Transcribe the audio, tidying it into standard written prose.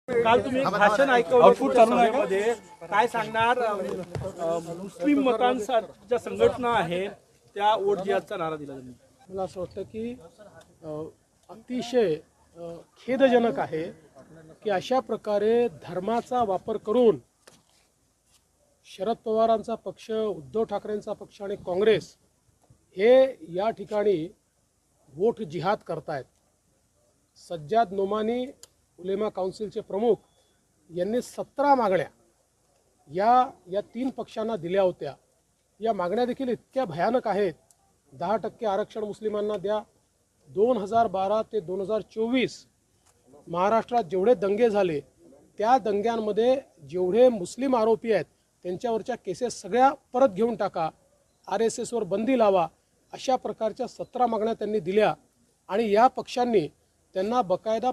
काल तुम्ही एक भाषण ऐकवलं तुमच्या सभेमध्ये. काय सांगणार? मुस्लिम मतांच्या ज्या संघटना आहेत त्या वोट जिहादचा नारा दिला त्यांनी. मला असं वाटतं की अतिशय खेदजनक आहे की अशा प्रकारे धर्माचा वापर करून शरद पवारांचा पक्ष, उद्धव ठाकरेंचा पक्ष आणि काँग्रेस हे या ठिकाणी वोट जिहाद करतायत. सज्जाद नोमानी उलेमा काउन्सिलचे प्रमुख यांनी 17 मागण्या या 3 पक्षांना दिल्या होत्या. या मागण्या देखील इतक्या भयानक आहेत. 10% आरक्षण मुस्लिमांना द्या. 2012 ते 2024 महाराष्ट्रात जेवढे दंगे झाले त्या दंग्यांमध्ये जेवढे मुस्लिम आरोपी आहेत त्यांच्यावरच्या केसेस सगळ्या परत घेऊन टाका, RSSवर बंदी लावा, अशा प्रकारच्या 17 मागण्या त्यांनी दिल्या. आणि या पक्षांनी त्यांना बकायदा